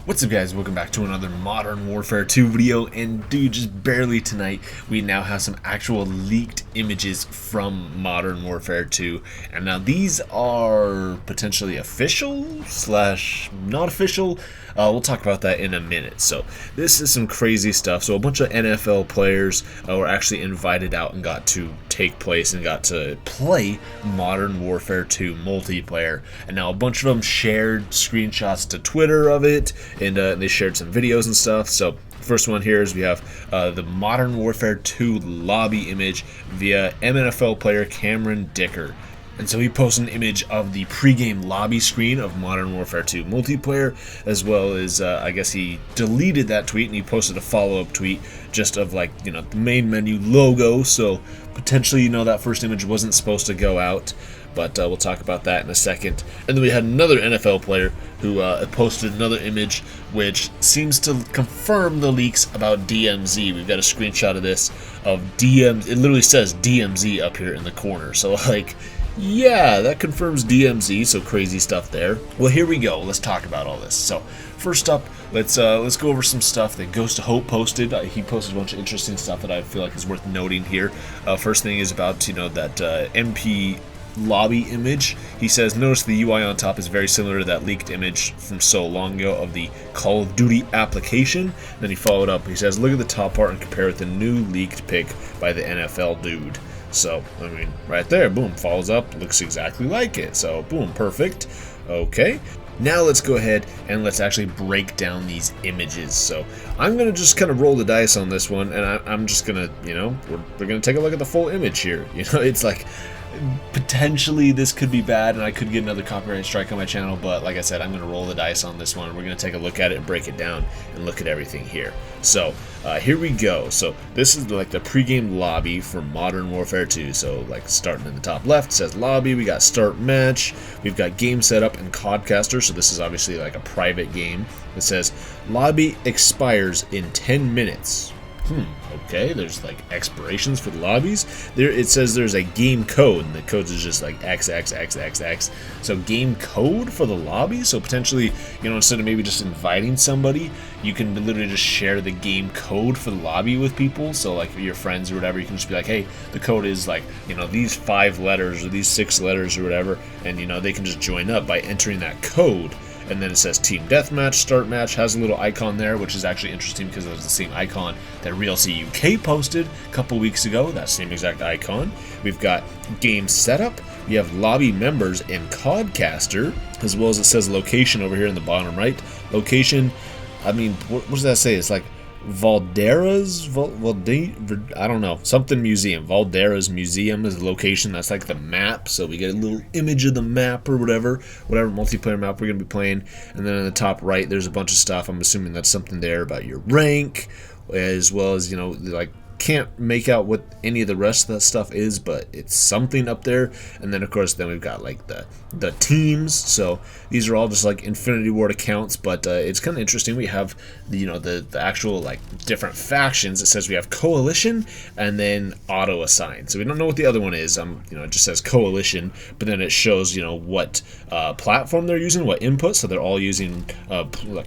What's up guys, welcome back to another Modern Warfare 2 video, and dude, just barely tonight, we now have some actual leaked images from Modern Warfare 2, and now these are potentially official slash not official. We'll talk about that in a minute. So this is some crazy stuff. So a bunch of NFL players were actually invited out and got to take place and got to play Modern Warfare 2 multiplayer, and now a bunch of them shared screenshots to Twitter of it, and they shared some videos and stuff. So first one here is we have the Modern Warfare 2 lobby image via MNFL player Cameron Dicker. And so he posted an image of the pre-game lobby screen of Modern Warfare 2 multiplayer, as well as I guess he deleted that tweet and he posted a follow-up tweet just of, like, you know, the main menu logo. So potentially, you know, that first image wasn't supposed to go out, but we'll talk about that in a second. And then we had another NFL player who posted another image which seems to confirm the leaks about DMZ. We've got a screenshot of this of DMZ. It literally says DMZ up here in the corner. So, like, yeah, that confirms DMZ, so crazy stuff there. Well, here we go. Let's talk about all this. So, first up, let's go over some stuff that Ghost of Hope posted. He posted a bunch of interesting stuff that I feel like is worth noting here. First thing is about, you know, that MP lobby image. He says, notice the UI on top is very similar to that leaked image from so long ago of the Call of Duty application. Then he followed up. He says, look at the top part and compare it with the new leaked pic by the NFL dude. So, I mean, right there, boom, follows up, looks exactly like it. So, boom, perfect. Okay, now let's go ahead and let's actually break down these images. So, I'm going to just kind of roll the dice on this one, and I'm just going to, you know, we're going to take a look at the full image here. You know, it's like, potentially this could be bad and I could get another copyright strike on my channel, but like I said, I'm going to roll the dice on this one. We're going to take a look at it and break it down and look at everything here. So here we go. So this is like the pregame lobby for Modern Warfare 2. So like starting in the top left, it says lobby. We got start match. We've got game setup and codcaster. So this is obviously like a private game. It says lobby expires in 10 minutes. Okay, there's like expirations for the lobbies. There it says there's a game code, and the code is just like XXXXX. So game code for the lobby. So potentially, you know, instead of maybe just inviting somebody, you can literally just share the game code for the lobby with people. So like your friends or whatever, you can just be like, hey, the code is like, you know, these 5 letters or these 6 letters or whatever, and you know, they can just join up by entering that code. And then it says Team Deathmatch, Start Match, has a little icon there, which is actually interesting because it was the same icon that RealC UK posted a couple weeks ago, that same exact icon. We've got Game Setup, we have Lobby Members and Codcaster, as well as it says Location over here in the bottom right. Location, I mean, what does that say? It's like Valdera's, I don't know, something museum. Valdera's Museum is the location. That's like the map, so we get a little image of the map or whatever multiplayer map we're going to be playing. And then in the top right, there's a bunch of stuff. I'm assuming that's something there about your rank, as well as, you know, like, can't make out what any of the rest of that stuff is, but it's something up there. And then of course, then we've got like the teams. So these are all just like Infinity Ward accounts, but it's kind of interesting. We have the, you know, the actual like different factions. It says we have Coalition and then auto assign. So we don't know what the other one is. You know, it just says Coalition, but then it shows, you know, what platform they're using, what input. So they're all using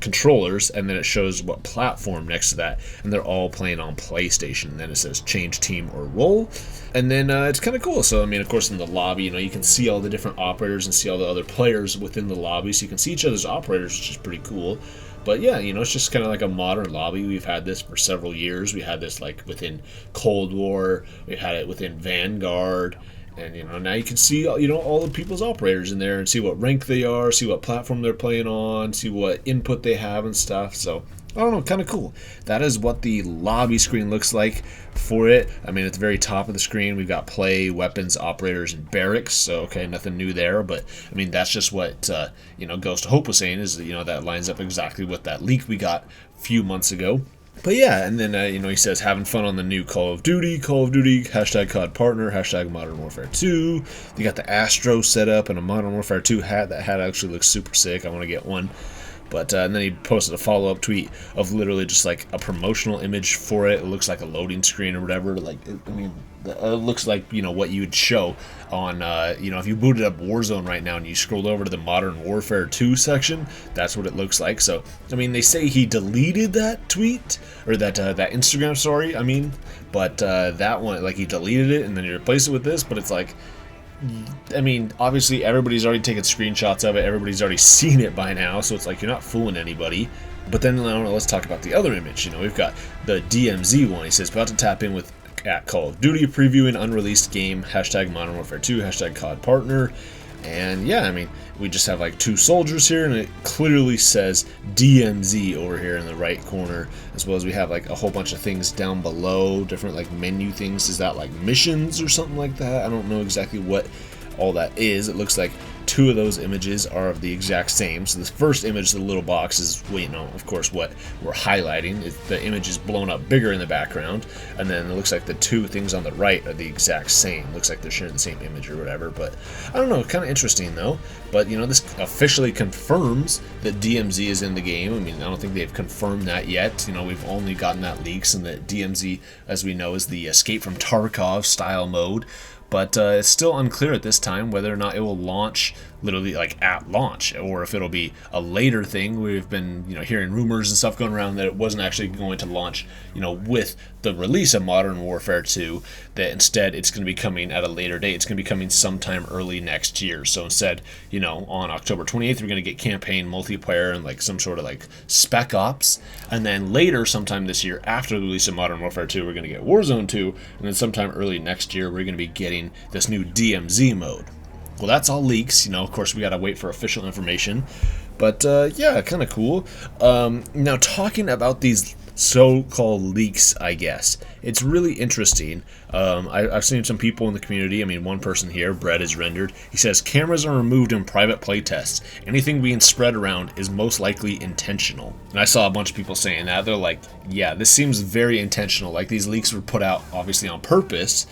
controllers, and then it shows what platform next to that, and they're all playing on PlayStation. And then it says change team or role, and then it's kind of cool. So I mean, of course, in the lobby, you know, you can see all the different operators and see all the other players within the lobby, so you can see each other's operators, which is pretty cool. But yeah, you know, it's just kind of like a modern lobby. We've had this for several years. We had this like within Cold War, we had it within Vanguard. And, you know, now you can see, you know, all the people's operators in there and see what rank they are, see what platform they're playing on, see what input they have and stuff. So, I don't know, kind of cool. That is what the lobby screen looks like for it. I mean, at the very top of the screen, we've got play, weapons, operators, and barracks. So, okay, nothing new there. But, I mean, that's just what, you know, Ghost of Hope was saying is, you know, that lines up exactly with that leak we got a few months ago. But yeah, and then, you know, he says, having fun on the new Call of Duty, hashtag COD partner, hashtag Modern Warfare 2. You got the Astro set up and a Modern Warfare 2 hat. That hat actually looks super sick. I want to get one. But and then he posted a follow-up tweet of literally just like a promotional image for it. It looks like a loading screen or whatever. Like, I mean, it looks like, you know, what you would show on, you know, if you booted up Warzone right now and you scrolled over to the Modern Warfare 2 section, that's what it looks like. So, I mean, they say he deleted that tweet, or that that Instagram story, I mean, but that one, like, he deleted it and then he replaced it with this, but it's like, I mean, obviously everybody's already taken screenshots of it, everybody's already seen it by now, so it's like you're not fooling anybody. But then, I don't know, let's talk about the other image. You know, we've got the DMZ one. He says, about to tap in with at Call of Duty, previewing unreleased game, hashtag Modern Warfare 2, hashtag COD partner. And yeah, I mean, we just have like two soldiers here, and it clearly says DMZ over here in the right corner, as well as we have like a whole bunch of things down below, different like menu things. Is that like missions or something like that? I don't know exactly what all that is. It looks like two of those images are of the exact same. So the first image, the little box, is, well, you know, of course, what we're highlighting. The image is blown up bigger in the background, and then it looks like the two things on the right are the exact same. Looks like they're sharing the same image or whatever. But I don't know, kind of interesting though. But you know, this officially confirms that DMZ is in the game. I mean, I don't think they've confirmed that yet. You know, we've only gotten that leaks, and that DMZ, as we know, is the Escape from Tarkov style mode. But it's still unclear at this time whether or not it will launch literally like at launch, or if it'll be a later thing. We've been, you know, hearing rumors and stuff going around that it wasn't actually going to launch, you know, with the release of Modern Warfare 2, that instead it's going to be coming at a later date. It's going to be coming sometime early next year. So instead, you know, on October 28th, we're going to get campaign multiplayer and like some sort of like spec ops. And then later, sometime this year, after the release of Modern Warfare 2, we're going to get Warzone 2. And then sometime early next year, we're going to be getting this new DMZ mode. Well, that's all leaks. You know, of course, we got to wait for official information. But yeah, kind of cool. Now, talking about these so-called leaks, I guess, it's really interesting. I've seen some people in the community. I mean, one person here, Brett, is rendered. He says, cameras are removed in private playtests. Anything being spread around is most likely intentional. And I saw a bunch of people saying that. They're like, yeah, this seems very intentional. Like, these leaks were put out, obviously, on purpose.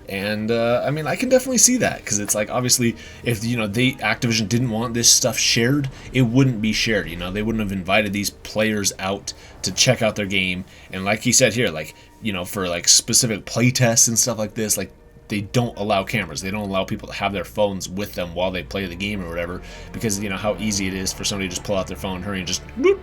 And I mean, I can definitely see that, because it's like, obviously, if, you know, Activision didn't want this stuff shared, it wouldn't be shared. You know, they wouldn't have invited these players out to check out their game. And like he said here, like, you know, for like specific playtests and stuff like this, like, they don't allow cameras. They don't allow people to have their phones with them while they play the game or whatever, because, you know, how easy it is for somebody to just pull out their phone, hurry, and just whoop,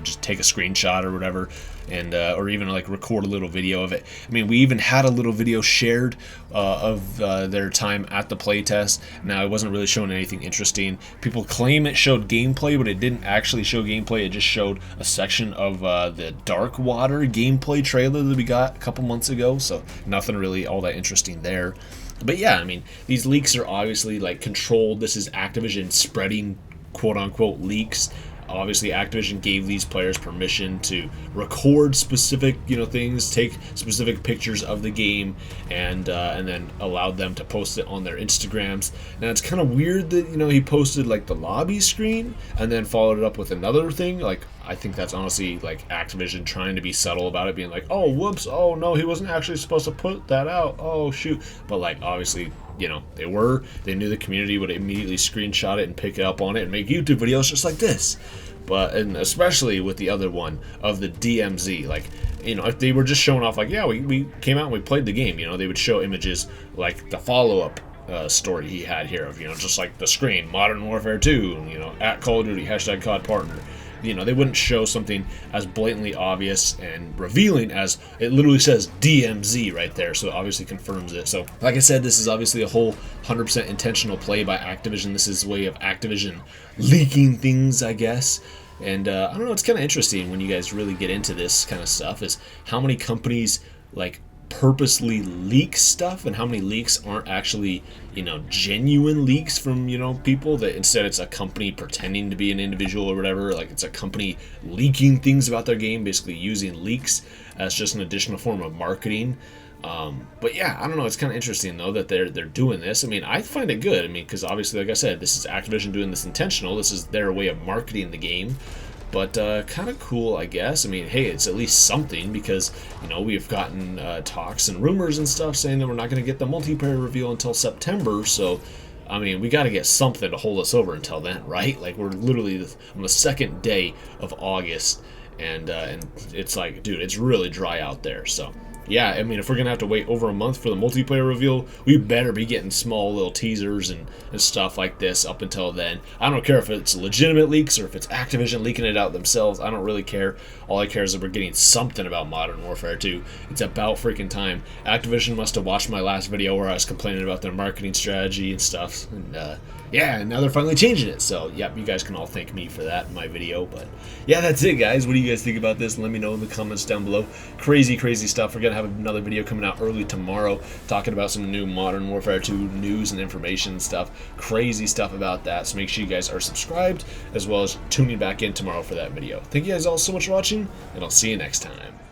just take a screenshot or whatever, and or even like record a little video of it. I mean, we even had a little video shared of their time at the playtest. Now, it wasn't really showing anything interesting. People claim it showed gameplay, but it didn't actually show gameplay. It just showed a section of the Dark Water gameplay trailer that we got a couple months ago, so nothing really all that interesting there. But yeah, I mean, these leaks are obviously like controlled. This is Activision spreading quote-unquote leaks. Obviously, Activision gave these players permission to record specific, you know, things, take specific pictures of the game, and then allowed them to post it on their Instagrams. Now, it's kind of weird that, you know, he posted like the lobby screen and then followed it up with another thing. Like, I think that's honestly like Activision trying to be subtle about it, being like, oh, whoops, oh no, he wasn't actually supposed to put that out, oh shoot. But like, obviously, you know, they knew the community would immediately screenshot it and pick it up on it and make YouTube videos just like this. But, and especially with the other one of the DMZ, like, you know, if they were just showing off like, yeah, we came out and we played the game, you know, they would show images like the follow-up story he had here of, you know, just like the screen, Modern Warfare 2, you know, at Call of Duty, hashtag COD partner. You know, they wouldn't show something as blatantly obvious and revealing as it literally says DMZ right there, so it obviously confirms it. So, like I said, this is obviously a whole 100% intentional play by Activision. This is a way of Activision leaking things, I guess. And I don't know, it's kind of interesting when you guys really get into this kind of stuff, is how many companies, like, purposely leak stuff, and how many leaks aren't actually, you know, genuine leaks from, you know, people, that instead it's a company pretending to be an individual or whatever. Like, it's a company leaking things about their game, basically using leaks as just an additional form of marketing. But yeah, I don't know, it's kind of interesting though that they're doing this. I mean, I find it good. I mean, because obviously, like I said, this is Activision doing this intentional. This is their way of marketing the game. But kind of cool, I guess. I mean, hey, it's at least something, because, you know, we've gotten talks and rumors and stuff saying that we're not going to get the multiplayer reveal until September. So, I mean, we got to get something to hold us over until then, right? Like, we're literally on the second day of August, and it's like, dude, it's really dry out there. So yeah, I mean, if we're gonna have to wait over a month for the multiplayer reveal, we better be getting small little teasers and stuff like this up until then. I don't care if it's legitimate leaks or if it's Activision leaking it out themselves. I don't really care. All I care is that we're getting something about Modern Warfare 2. It's about freaking time. Activision must have watched my last video where I was complaining about their marketing strategy and stuff, and yeah, and now they're finally changing it. So yep, you guys can all thank me for that in my video. But yeah, that's it, guys. What do you guys think about this? Let me know in the comments down below. Crazy stuff. We're gonna have another video coming out early tomorrow talking about some new Modern Warfare 2 news and information and stuff. Crazy stuff about that. So make sure you guys are subscribed, as well as tuning back in tomorrow for that video. Thank you guys all so much for watching, and I'll see you next time.